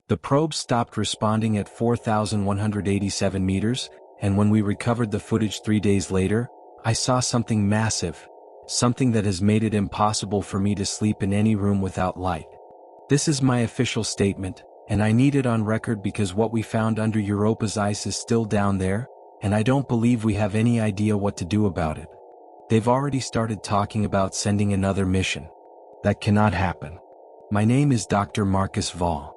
The probe stopped responding at 4,187 meters, and when we recovered the footage 3 days later, I saw something massive, something that has made it impossible for me to sleep in any room without light. This is my official statement, and I need it on record because what we found under Europa's ice is still down there, and I don't believe we have any idea what to do about it. They've already started talking about sending another mission. That cannot happen. My name is Dr. Marcus Vall.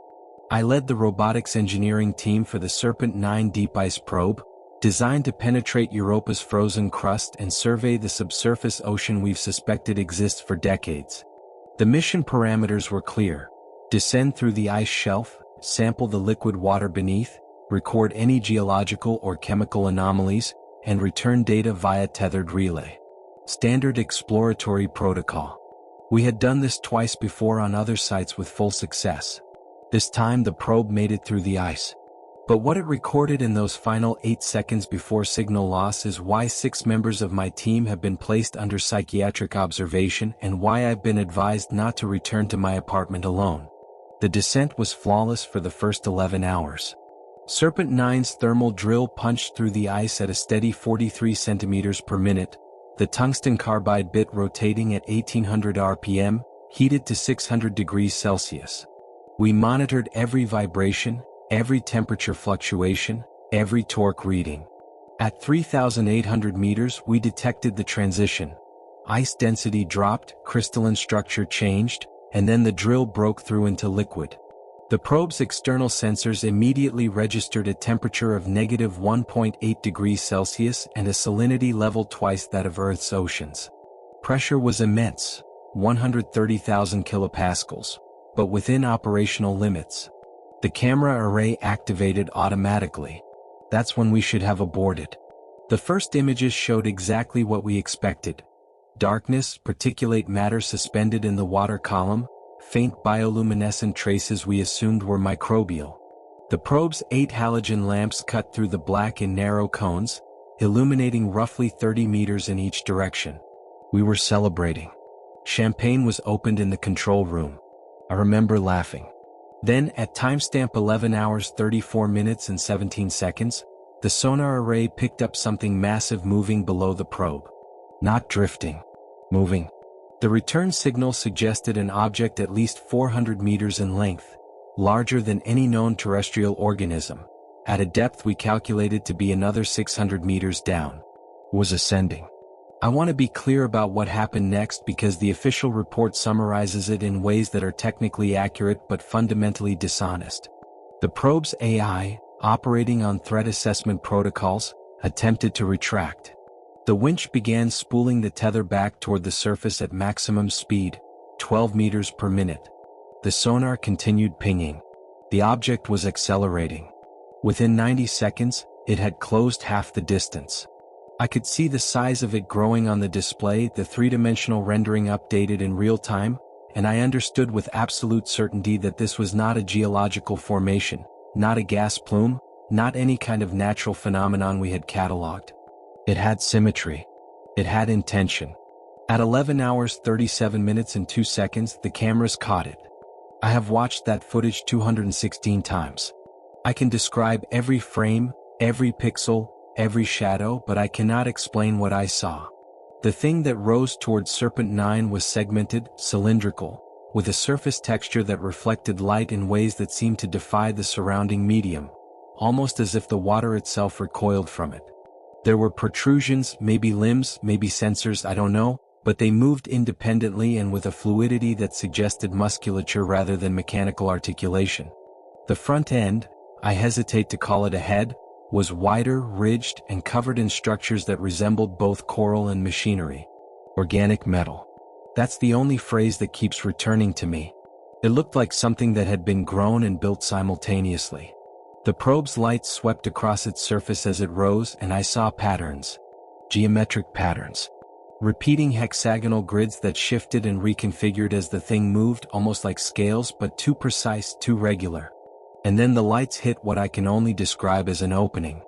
I led the robotics engineering team for the Serpent 9 deep ice probe, designed to penetrate Europa's frozen crust and survey the subsurface ocean we've suspected exists for decades. The mission parameters were clear: descend through the ice shelf, sample the liquid water beneath, record any geological or chemical anomalies, and return data via tethered relay. Standard exploratory protocol. We had done this twice before on other sites with full success. This time the probe made it through the ice. But what it recorded in those final 8 seconds before signal loss is why 6 members of my team have been placed under psychiatric observation and why I've been advised not to return to my apartment alone. The descent was flawless for the first 11 hours. Serpent 9's thermal drill punched through the ice at a steady 43 centimeters per minute, the tungsten carbide bit rotating at 1800 RPM, heated to 600 degrees Celsius. We monitored every vibration, every temperature fluctuation, every torque reading. At 3,800 meters we detected the transition. Ice density dropped, crystalline structure changed, and then the drill broke through into liquid. The probe's external sensors immediately registered a temperature of negative 1.8 degrees Celsius and a salinity level twice that of Earth's oceans. Pressure was immense, 130,000 kilopascals, but within operational limits. The camera array activated automatically. That's when we should have aborted. The first images showed exactly what we expected. Darkness, particulate matter suspended in the water column, faint bioluminescent traces we assumed were microbial. The probe's 8 halogen lamps cut through the black in narrow cones, illuminating roughly 30 meters in each direction. We were celebrating. Champagne was opened in the control room. I remember laughing. Then, at timestamp 11 hours 34 minutes and 17 seconds, the sonar array picked up something massive moving below the probe. Not drifting. Moving. The return signal suggested an object at least 400 meters in length, larger than any known terrestrial organism, at a depth we calculated to be another 600 meters down. Was ascending. I want to be clear about what happened next because the official report summarizes it in ways that are technically accurate but fundamentally dishonest. The probe's AI, operating on threat assessment protocols, attempted to retract. The winch began spooling the tether back toward the surface at maximum speed, 12 meters per minute. The sonar continued pinging. The object was accelerating. Within 90 seconds, it had closed half the distance. I could see the size of it growing on the display, the three-dimensional rendering updated in real time, and I understood with absolute certainty that this was not a geological formation, not a gas plume, not any kind of natural phenomenon we had cataloged. It had symmetry. It had intention. At 11 hours 37 minutes and 2 seconds, the cameras caught it. I have watched that footage 216 times. I can describe every frame, every pixel, every shadow, but I cannot explain what I saw. The thing that rose towards Serpent 9 was segmented, cylindrical, with a surface texture that reflected light in ways that seemed to defy the surrounding medium, almost as if the water itself recoiled from it. There were protrusions, maybe limbs, maybe sensors, I don't know, but they moved independently and with a fluidity that suggested musculature rather than mechanical articulation. The front end, I hesitate to call it a head, was wider, ridged, and covered in structures that resembled both coral and machinery. Organic metal. That's the only phrase that keeps returning to me. It looked like something that had been grown and built simultaneously. The probe's light swept across its surface as it rose, and I saw patterns. Geometric patterns. Repeating hexagonal grids that shifted and reconfigured as the thing moved, almost like scales, but too precise, too regular. And then the lights hit what I can only describe as an opening.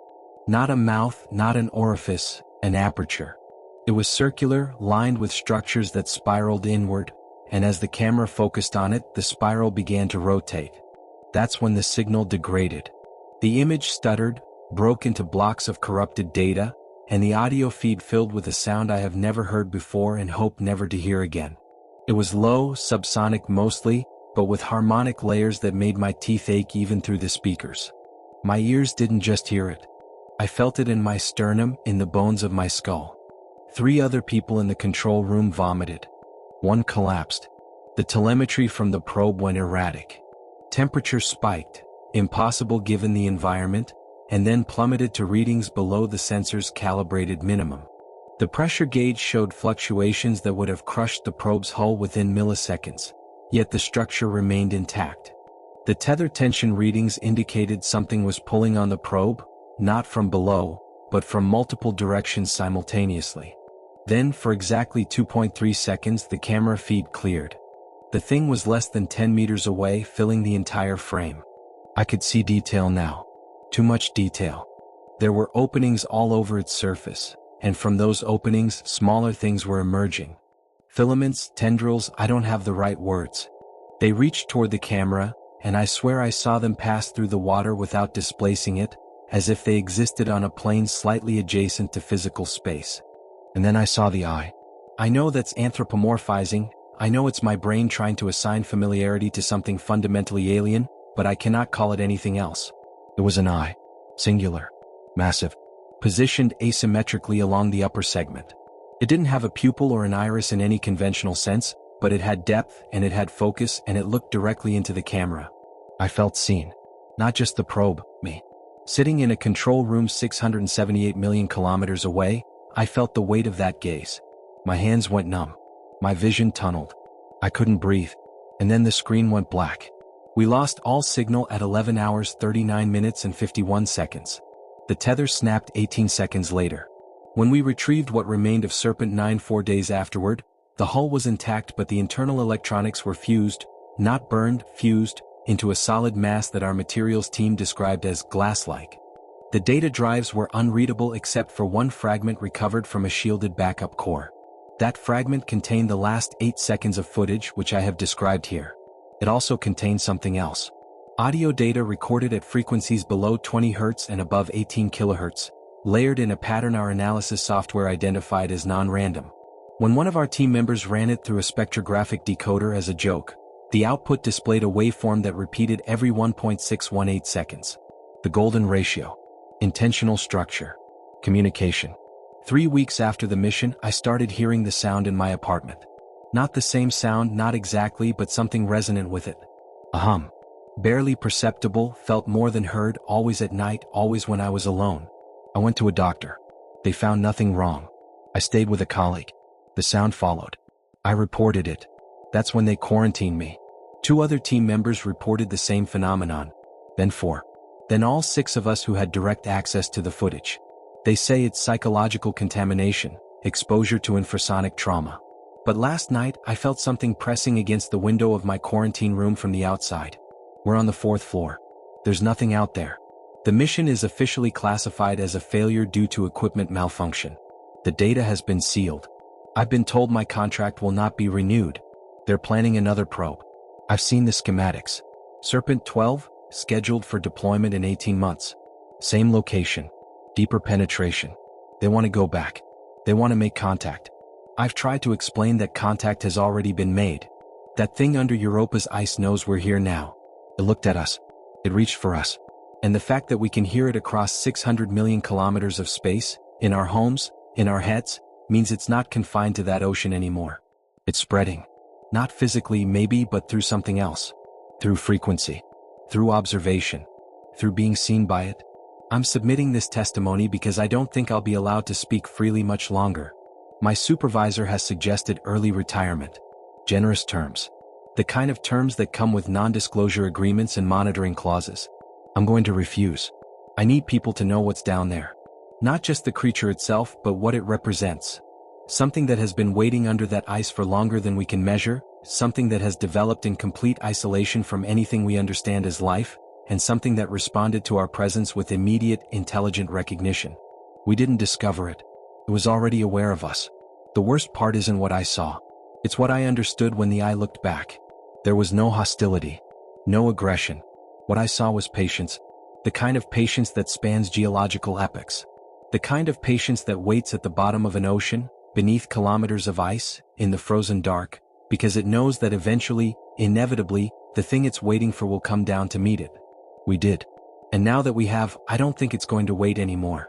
Not a mouth, not an orifice, an aperture. It was circular, lined with structures that spiraled inward, and as the camera focused on it, the spiral began to rotate. That's when the signal degraded. The image stuttered, broke into blocks of corrupted data, and the audio feed filled with a sound I have never heard before and hope never to hear again. It was low, subsonic mostly, but with harmonic layers that made my teeth ache even through the speakers. My ears didn't just hear it. I felt it in my sternum, in the bones of my skull. 3 other people in the control room vomited. 1 collapsed. The telemetry from the probe went erratic. Temperature spiked, impossible given the environment, and then plummeted to readings below the sensor's calibrated minimum. The pressure gauge showed fluctuations that would have crushed the probe's hull within milliseconds, yet the structure remained intact. The tether tension readings indicated something was pulling on the probe, not from below, but from multiple directions simultaneously. Then, for exactly 2.3 seconds, the camera feed cleared. The thing was less than 10 meters away, filling the entire frame. I could see detail now. Too much detail. There were openings all over its surface, and from those openings, smaller things were emerging. Filaments, tendrils, I don't have the right words. They reached toward the camera, and I swear I saw them pass through the water without displacing it, as if they existed on a plane slightly adjacent to physical space. And then I saw the eye. I know that's anthropomorphizing, I know it's my brain trying to assign familiarity to something fundamentally alien, but I cannot call it anything else. It was an eye. Singular. Massive. Positioned asymmetrically along the upper segment. It didn't have a pupil or an iris in any conventional sense, but it had depth and it had focus and it looked directly into the camera. I felt seen. Not just the probe, me. Sitting in a control room 678 million kilometers away, I felt the weight of that gaze. My hands went numb. My vision tunneled. I couldn't breathe. And then the screen went black. We lost all signal at 11 hours 39 minutes and 51 seconds. The tether snapped 18 seconds later. When we retrieved what remained of Serpent 9 4 days afterward, the hull was intact but the internal electronics were fused, not burned, fused, into a solid mass that our materials team described as glass-like. The data drives were unreadable except for one fragment recovered from a shielded backup core. That fragment contained the last 8 seconds of footage which I have described here. It also contained something else. Audio data recorded at frequencies below 20 Hz and above 18 kHz, layered in a pattern our analysis software identified as non-random. When one of our team members ran it through a spectrographic decoder as a joke, the output displayed a waveform that repeated every 1.618 seconds. The golden ratio. Intentional structure. Communication. 3 weeks after the mission, I started hearing the sound in my apartment. Not the same sound, not exactly, but something resonant with it. A hum. Barely perceptible, felt more than heard, always at night, always when I was alone. I went to a doctor. They found nothing wrong. I stayed with a colleague. The sound followed. I reported it. That's when they quarantined me. 2 other team members reported the same phenomenon. Then 4. Then all 6 of us who had direct access to the footage. They say it's psychological contamination, exposure to infrasonic trauma. But last night, I felt something pressing against the window of my quarantine room from the outside. We're on the 4th floor. There's nothing out there. The mission is officially classified as a failure due to equipment malfunction. The data has been sealed. I've been told my contract will not be renewed. They're planning another probe. I've seen the schematics. Serpent 12, scheduled for deployment in 18 months. Same location. Deeper penetration. They want to go back. They want to make contact. I've tried to explain that contact has already been made. That thing under Europa's ice knows we're here now. It looked at us. It reached for us. And the fact that we can hear it across 600 million kilometers of space, in our homes, in our heads, means it's not confined to that ocean anymore. It's spreading. Not physically maybe, but through something else. Through frequency. Through observation. Through being seen by it. I'm submitting this testimony because I don't think I'll be allowed to speak freely much longer. My supervisor has suggested early retirement. Generous terms. The kind of terms that come with non-disclosure agreements and monitoring clauses. I'm going to refuse. I need people to know what's down there. Not just the creature itself, but what it represents. Something that has been waiting under that ice for longer than we can measure, something that has developed in complete isolation from anything we understand as life, and something that responded to our presence with immediate, intelligent recognition. We didn't discover it. It was already aware of us. The worst part isn't what I saw. It's what I understood when the eye looked back. There was no hostility. No aggression. What I saw was patience. The kind of patience that spans geological epochs. The kind of patience that waits at the bottom of an ocean, beneath kilometers of ice, in the frozen dark, because it knows that eventually, inevitably, the thing it's waiting for will come down to meet it. We did. And now that we have, I don't think it's going to wait anymore.